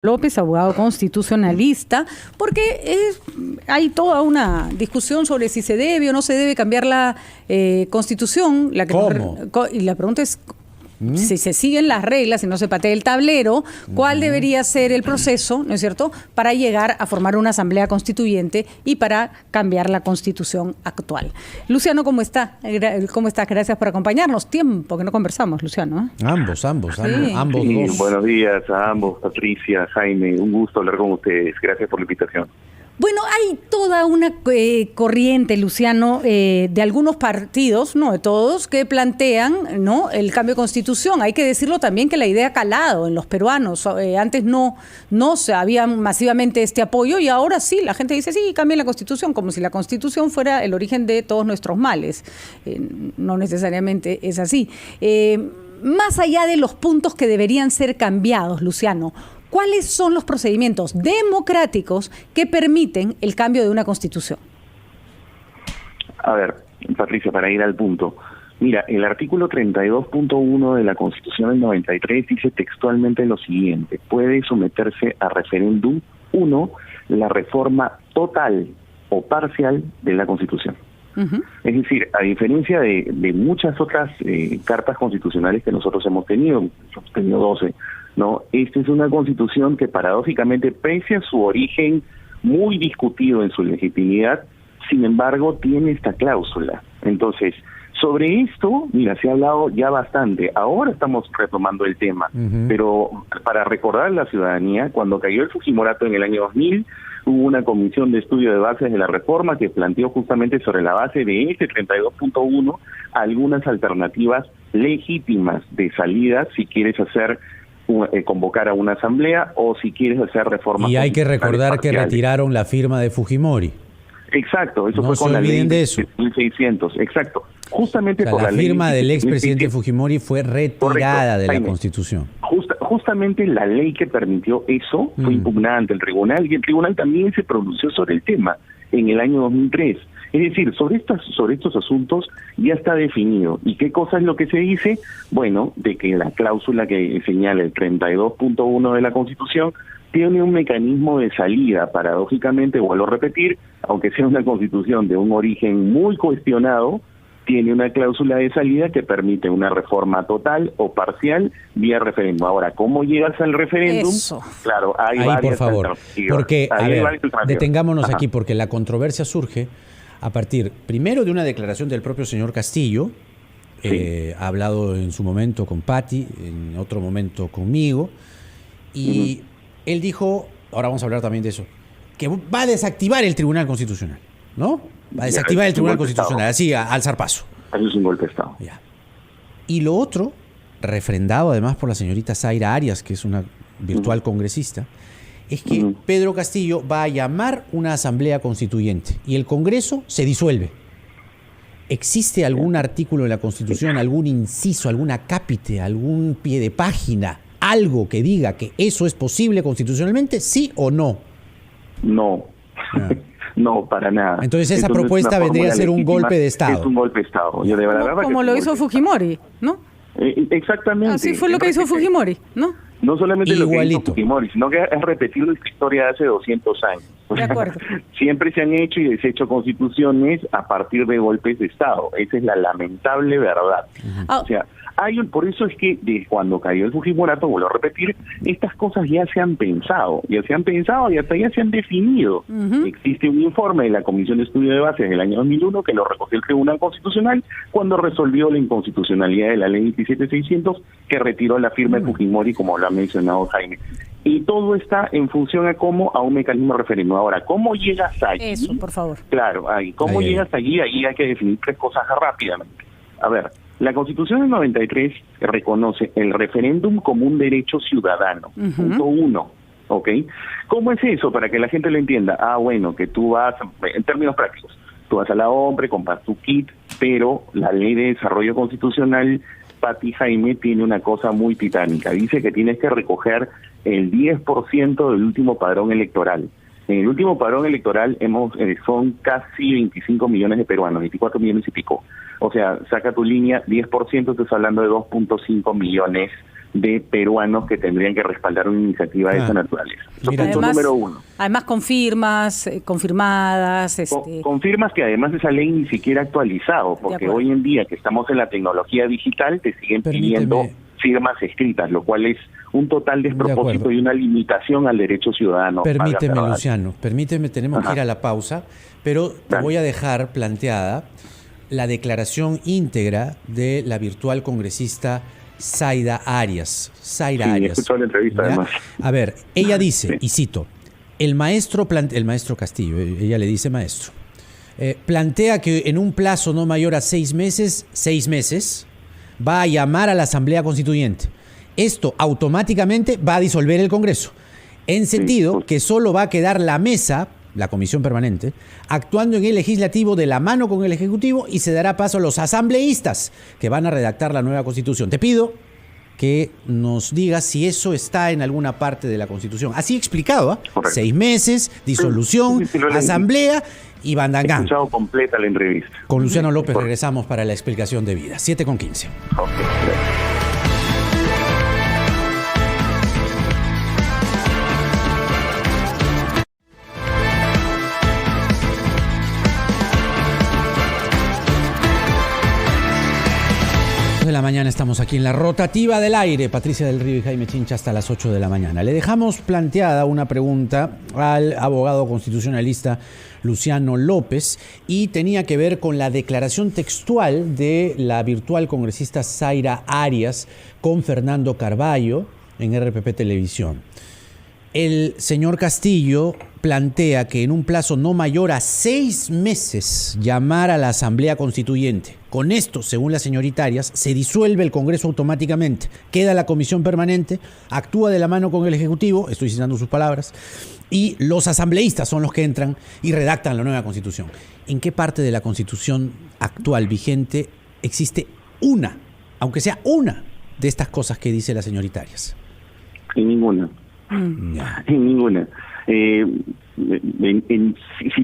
López, abogado constitucionalista, porque hay toda una discusión sobre si se debe o no se debe cambiar la Constitución. Y la pregunta es, si se siguen las reglas y no se patea el tablero, ¿cuál debería ser el proceso, no es cierto?, para llegar a formar una asamblea constituyente y para cambiar la Constitución actual? Luciano, ¿cómo está? ¿Cómo estás? Gracias por acompañarnos. Tiempo que no conversamos, Luciano. Ambos Sí, dos. Buenos días a ambos, Patricia, Jaime, un gusto hablar con ustedes. Gracias por la invitación. Bueno, hay toda una corriente, Luciano, de algunos partidos, no de todos, que plantean, ¿no?, el cambio de Constitución. Hay que decirlo también que la idea ha calado en los peruanos. Antes no se había masivamente este apoyo y ahora sí, la gente dice, sí, cambien la Constitución, como si la Constitución fuera el origen de todos nuestros males. No necesariamente es así. Más allá de los puntos que deberían ser cambiados, Luciano, ¿cuáles son los procedimientos democráticos que permiten el cambio de una Constitución? A ver, Patricia, para ir al punto. Mira, el artículo 32.1 de la Constitución del 93 dice textualmente lo siguiente: puede someterse a referéndum, 1, la reforma total o parcial de la Constitución. Es decir, a diferencia de muchas otras cartas constitucionales que nosotros hemos tenido 12, ¿no? Esta es una constitución que paradójicamente, pese a su origen muy discutido en su legitimidad, sin embargo tiene esta cláusula. Entonces, sobre esto, mira, se ha hablado ya bastante. Ahora estamos retomando el tema, pero para recordar a la ciudadanía, cuando cayó el Fujimorato en el año 2000, hubo una comisión de estudio de bases de la reforma que planteó justamente sobre la base de este 32.1 algunas alternativas legítimas de salida si quieres hacer convocar a una asamblea o si quieres hacer reformas. Y hay que recordar que retiraron la firma de Fujimori. Exacto, eso no fue con la ley de eso. 1600, exacto. Justamente por la firma del expresidente 1600. Fujimori fue retirada de la Constitución. Justamente la ley que permitió eso fue impugnada ante el tribunal, y el tribunal también se pronunció sobre el tema en el año 2003. Es decir, sobre estos asuntos ya está definido. ¿Y qué cosa es lo que se dice? Bueno, de que la cláusula que señala el 32.1 de la Constitución tiene un mecanismo de salida. Paradójicamente, vuelvo a repetir, aunque sea una Constitución de un origen muy cuestionado, tiene una cláusula de salida que permite una reforma total o parcial vía referéndum. Ahora, ¿cómo llegas al referéndum? Eso. Claro, hay ahí, varias por favor, porque, a ver, detengámonos Ajá. aquí, porque la controversia surge a partir, primero, de una declaración del propio señor Castillo. Sí. Ha hablado en su momento con Patti, en otro momento conmigo, y él dijo, ahora vamos a hablar también de eso, que va a desactivar el Tribunal Constitucional, ¿no? Va a desactivar el Tribunal Constitucional, así, al zarpazo. Eso es un golpe de Estado. Ya. Y lo otro, refrendado además por la señorita Zaira Arias, que es una virtual congresista, es que Pedro Castillo va a llamar una asamblea constituyente y el Congreso se disuelve. ¿Existe algún artículo de la Constitución, algún inciso, alguna cápite, algún pie de página, algo que diga que eso es posible constitucionalmente, sí o no? No. No, para nada. Entonces esa propuesta vendría a ser un golpe de Estado. Es un golpe de Estado. Yo de verdad como lo hizo Fujimori, ¿no? Exactamente. Así fue lo que hizo Fujimori, ¿no? No solamente igualito lo que hizo Fujimori, sino que es repetir la historia de hace 200 años. De acuerdo. Siempre se han hecho y deshecho constituciones a partir de golpes de Estado. Esa es la lamentable verdad. O sea, por eso es que desde cuando cayó el Fujimorato, vuelvo a repetir, estas cosas ya se han pensado y hasta ya se han definido. Existe un informe de la Comisión de Estudio de Bases del año 2001 que lo recogió el Tribunal Constitucional cuando resolvió la inconstitucionalidad de la ley 27600 que retiró la firma de Fujimori, como lo ha mencionado Jaime. Y todo está en función a un mecanismo de referéndum. Ahora, ¿cómo llegas allí? Eso, por favor. Claro, ¿cómo llegas allí? Ahí hay que definir tres cosas rápidamente. A ver, la Constitución del 93 reconoce el referéndum como un derecho ciudadano, punto 1, ¿ok? ¿Cómo es eso? Para que la gente lo entienda. Bueno, que tú vas, en términos prácticos, tú vas a la OMPRE, compras tu kit, pero la Ley de Desarrollo Constitucional, Patti, Jaime, tiene una cosa muy titánica. Dice que tienes que recoger el 10% del último padrón electoral. En el último padrón electoral son casi 25 millones de peruanos, 24 millones y pico. O sea, saca tu línea, 10%, estás hablando de 2.5 millones de peruanos que tendrían que respaldar una iniciativa de esa naturaleza. Eso es punto número uno. Además con firmas, confirmadas. Con firmas que además esa ley ni siquiera ha actualizado, porque hoy en día que estamos en la tecnología digital te siguen pidiendo firmas escritas, lo cual es un total despropósito y una limitación al derecho ciudadano. Permíteme, Luciano, tenemos que ir a la pausa, pero te voy a dejar planteada la declaración íntegra de la virtual congresista Zaira Arias. Escuchó la entrevista además. A ver, ella dice, y cito, el maestro Castillo, ella le dice maestro, plantea que en un plazo no mayor a 6 meses, va a llamar a la Asamblea Constituyente. Esto automáticamente va a disolver el Congreso, en sentido que solo va a quedar la mesa, la Comisión Permanente, actuando en el Legislativo de la mano con el Ejecutivo y se dará paso a los asambleístas que van a redactar la nueva Constitución. Te pido que nos digas si eso está en alguna parte de la Constitución. Así explicado, 6 meses, disolución, asamblea y bandangán. He escuchado completa la entrevista. Con Luciano López regresamos para la explicación de vida. 7:15. De la mañana estamos aquí en la rotativa del aire. Patricia del Río y Jaime Chincha hasta las 8 de la mañana. Le dejamos planteada una pregunta al abogado constitucionalista Luciano López y tenía que ver con la declaración textual de la virtual congresista Zaira Arias con Fernando Carballo en RPP Televisión. El señor Castillo plantea que en un plazo no mayor a 6 meses llamar a la Asamblea Constituyente. Con esto, según la señorita Arias, se disuelve el Congreso automáticamente. Queda la Comisión Permanente, actúa de la mano con el Ejecutivo, estoy citando sus palabras, y los asambleístas son los que entran y redactan la nueva Constitución. ¿En qué parte de la Constitución actual vigente existe una, aunque sea una, de estas cosas que dice la señorita Arias? En ninguna. En ninguna. Si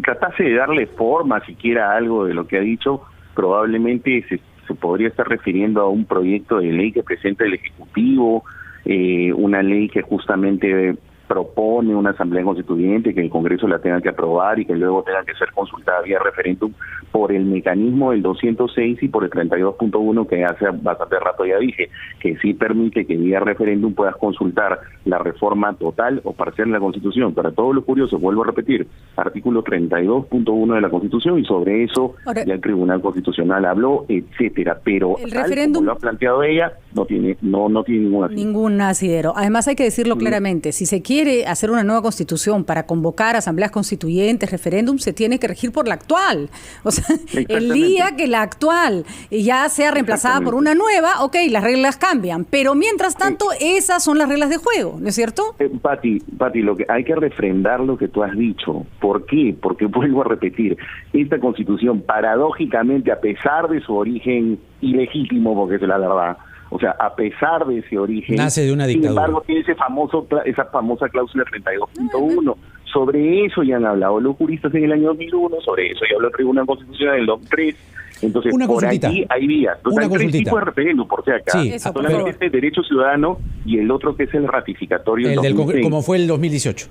tratase de darle forma siquiera a algo de lo que ha dicho, probablemente se podría estar refiriendo a un proyecto de ley que presenta el Ejecutivo, una ley que justamente propone una asamblea constituyente, que el Congreso la tenga que aprobar y que luego tenga que ser consultada vía referéndum por el mecanismo del 206 y por el 32.1 que hace bastante rato ya dije, que sí permite que vía referéndum puedas consultar la reforma total o parcial de la Constitución. Para todos los curiosos, vuelvo a repetir, artículo 32.1 de la Constitución, y sobre eso ahora, ya el Tribunal Constitucional habló, etcétera, pero el referéndum, como lo ha planteado ella, no tiene ningún asidero. Además hay que decirlo claramente, si se quiere hacer una nueva Constitución para convocar asambleas constituyentes, referéndum, se tiene que regir por la actual. O sea, el día que la actual ya sea reemplazada por una nueva, ok, las reglas cambian, pero mientras tanto esas son las reglas de juego, ¿no es cierto? Pati, lo que hay que refrendar lo que tú has dicho. ¿Por qué? Porque vuelvo a repetir, esta Constitución paradójicamente, a pesar de su origen ilegítimo, porque es la verdad, o sea, a pesar de ese origen, nace de una dictadura. Sin embargo, tiene esa famosa cláusula 32.1. Sobre eso ya han hablado los juristas en el año 2001, sobre eso ya habló el Tribunal Constitucional en el 2003. Entonces, por aquí hay vías. Hay 3 tipos de referéndum, por si acaso. Sí, solamente este derecho ciudadano y el otro que es el ratificatorio. El del como fue el 2018.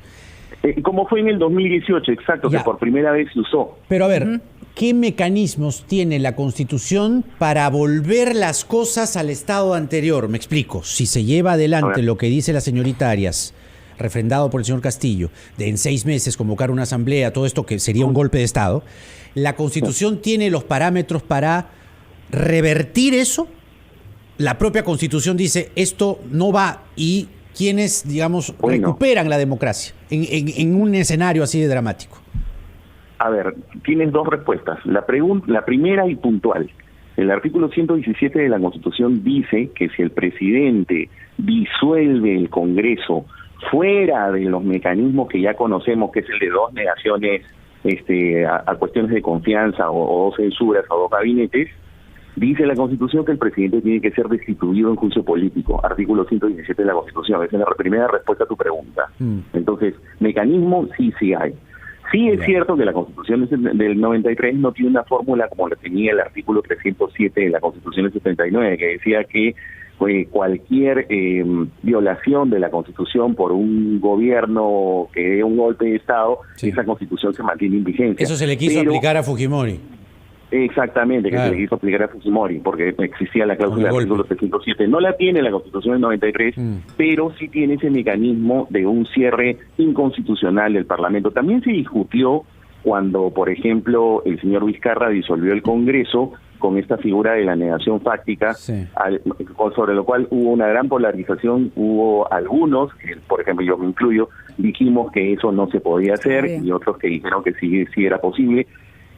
Como fue en el 2018, exacto, ya, que por primera vez se usó. Pero a ver, ¿qué mecanismos tiene la Constitución para volver las cosas al estado anterior? Me explico. Si se lleva adelante lo que dice la señorita Arias, refrendado por el señor Castillo, de en 6 meses convocar una asamblea, todo esto que sería un golpe de Estado, ¿la Constitución tiene los parámetros para revertir eso? La propia Constitución dice, esto no va, y quienes, digamos, recuperan la democracia en un escenario así de dramático. A ver, tienes 2 respuestas. La primera y puntual. El artículo 117 de la Constitución dice que si el presidente disuelve el Congreso fuera de los mecanismos que ya conocemos, que es el de 2 negaciones a cuestiones de confianza o 2 censuras o 2 gabinetes, dice la Constitución que el presidente tiene que ser destituido en juicio político. Artículo 117 de la Constitución. Esa es la primera respuesta a tu pregunta. Entonces, mecanismo sí hay. Sí es cierto que la Constitución del 93 no tiene una fórmula como la tenía el artículo 307 de la Constitución del 79, que decía que cualquier violación de la Constitución por un gobierno que dé un golpe de Estado, esa Constitución se mantiene en vigencia. Eso se le quiso aplicar a Fujimori. Exactamente, que se le quiso aplicar a Fujimori, porque existía la cláusula del artículo 307. No la tiene la Constitución del 93, pero sí tiene ese mecanismo de un cierre inconstitucional del Parlamento. También se discutió cuando, por ejemplo, el señor Vizcarra disolvió el Congreso con esta figura de la negación fáctica, sobre lo cual hubo una gran polarización. Hubo algunos, por ejemplo yo me incluyo, dijimos que eso no se podía hacer y otros que dijeron que sí era posible.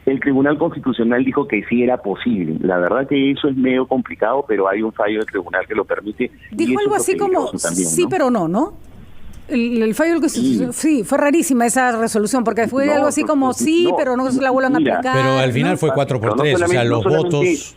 El Tribunal Constitucional dijo que sí era posible. La verdad que eso es medio complicado, pero hay un fallo del tribunal que lo permite. Dijo algo así como también, sí, ¿no? Pero no. El fallo del Constitucional, sí, fue rarísima esa resolución, porque fue algo así como pero no se la vuelvan a aplicar. Pero al final fue 4-3, o sea, los votos...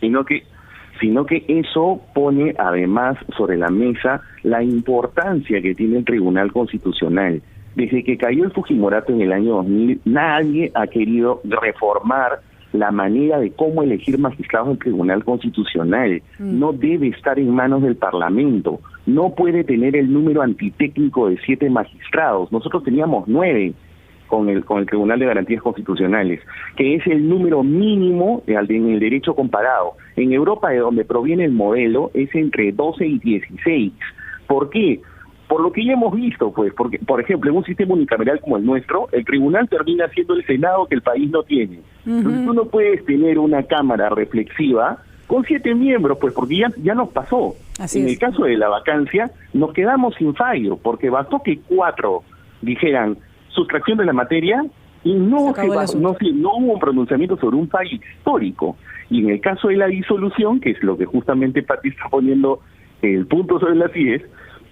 Sino que eso pone además sobre la mesa la importancia que tiene el Tribunal Constitucional. Desde que cayó el Fujimorato en el año 2000, nadie ha querido reformar la manera de cómo elegir magistrados del Tribunal Constitucional. No debe estar en manos del Parlamento. No puede tener el número antitécnico de 7 magistrados. Nosotros teníamos 9 con el Tribunal de Garantías Constitucionales, que es el número mínimo en el derecho comparado. En Europa, de donde proviene el modelo, es entre 12 y 16. ¿Por qué? Por lo que ya hemos visto, pues, porque, por ejemplo, en un sistema unicameral como el nuestro, el tribunal termina siendo el Senado que el país no tiene. Entonces tú no puedes tener una cámara reflexiva con 7 miembros, pues, porque ya nos pasó. En el caso de la vacancia, nos quedamos sin fallo, porque bastó que 4 dijeran sustracción de la materia y no hubo un pronunciamiento sobre un fallo histórico. Y en el caso de la disolución, que es lo que justamente Pati está poniendo el punto sobre las IES,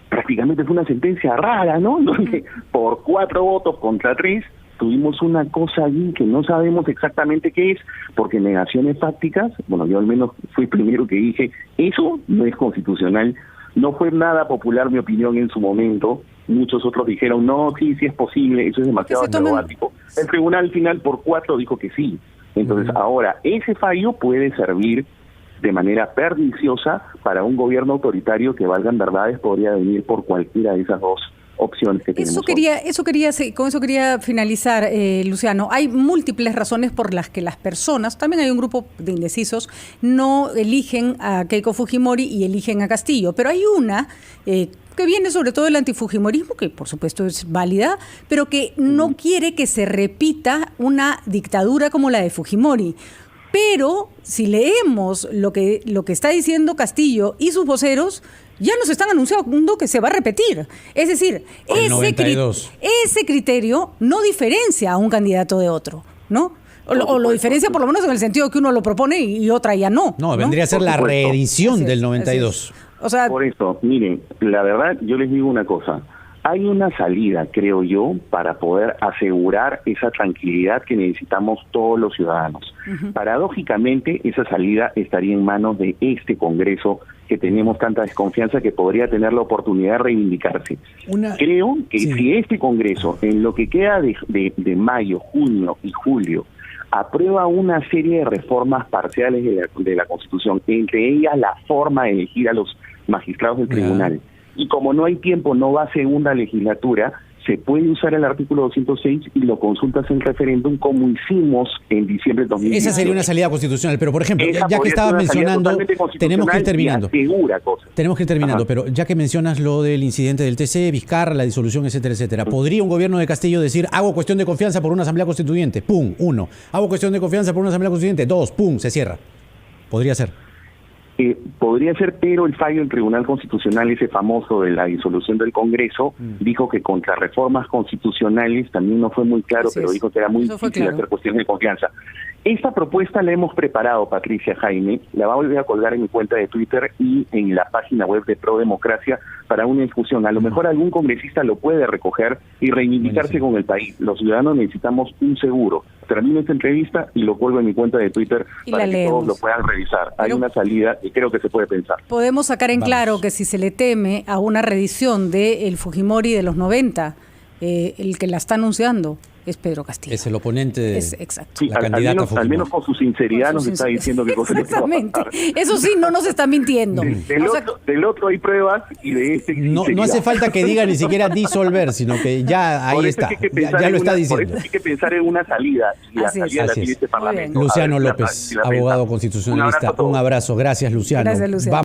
prácticamente fue una sentencia rara, ¿no? Donde por 4 votos contra 3 tuvimos una cosa allí que no sabemos exactamente qué es, porque negaciones fácticas, bueno, yo al menos fui el primero que dije, eso no es constitucional. No fue nada popular mi opinión en su momento. Muchos otros dijeron, no, sí es posible, eso es demasiado dogmático. El tribunal final por 4 dijo que sí. Entonces ahora ese fallo puede servir de manera perniciosa para un gobierno autoritario que, valgan verdades, podría venir por cualquiera de esas dos opciones que tenemos. Con eso quería finalizar, Luciano. Hay múltiples razones por las que las personas, también hay un grupo de indecisos, no eligen a Keiko Fujimori y eligen a Castillo, pero hay una que viene sobre todo del antifujimorismo, que por supuesto es válida, pero que no quiere que se repita una dictadura como la de Fujimori. Pero si leemos lo que está diciendo Castillo y sus voceros, ya nos están anunciando que se va a repetir. Es decir, ese criterio no diferencia a un candidato de otro, ¿no? O lo diferencia por lo menos en el sentido que uno lo propone y otra ya no. No, vendría a ser la reedición del 92. O sea, por eso, miren, la verdad, yo les digo una cosa. Hay una salida, creo yo, para poder asegurar esa tranquilidad que necesitamos todos los ciudadanos. Paradójicamente, esa salida estaría en manos de este Congreso que tenemos tanta desconfianza, que podría tener la oportunidad de reivindicarse. Creo que si este Congreso, en lo que queda de mayo, junio y julio, aprueba una serie de reformas parciales de la Constitución, entre ellas la forma de elegir a los magistrados del tribunal, y como no hay tiempo, no va a segunda legislatura, se puede usar el artículo 206 y lo consultas en referéndum como hicimos en diciembre de 2010. Esa sería una salida constitucional, pero por ejemplo, ya que estabas mencionando, tenemos que ir terminando. Tenemos que ir terminando, pero ya que mencionas lo del incidente del TC, Vizcarra, la disolución, etcétera, etcétera, ¿podría un gobierno de Castillo decir, hago cuestión de confianza por una asamblea constituyente? ¡Pum! 1. Hago cuestión de confianza por una asamblea constituyente. 2. ¡Pum! Se cierra. Podría ser. Podría ser, pero el fallo del Tribunal Constitucional, ese famoso de la disolución del Congreso, dijo que contra reformas constitucionales también no fue muy claro, pero dijo que era muy difícil hacer cuestiones de confianza. Esta propuesta la hemos preparado, Patricia, Jaime, la voy a colgar en mi cuenta de Twitter y en la página web de Pro Democracia para una discusión. A lo mejor algún congresista lo puede recoger y reivindicarse con el país. Los ciudadanos necesitamos un seguro. Termino esta entrevista y lo cuelgo en mi cuenta de Twitter para que todos lo puedan revisar. Hay una salida y creo que se puede pensar. Podemos sacar en claro que si se le teme a una reedición de el Fujimori de los 90, el que la está anunciando, es Pedro Castillo. Es el oponente de exacto. Sí, la al candidata menos con su sinceridad nos está diciendo que cosas. Exactamente. Eso sí, no nos está mintiendo. Del otro hay pruebas y de este no hace falta que diga ni siquiera disolver, sino que ya ahí está. Ya lo está diciendo. Por eso hay que pensar en una salida. Y la salida la tiene este Parlamento. Luciano López, abogado constitucionalista. Un abrazo. Gracias, Luciano. Gracias, Luciano.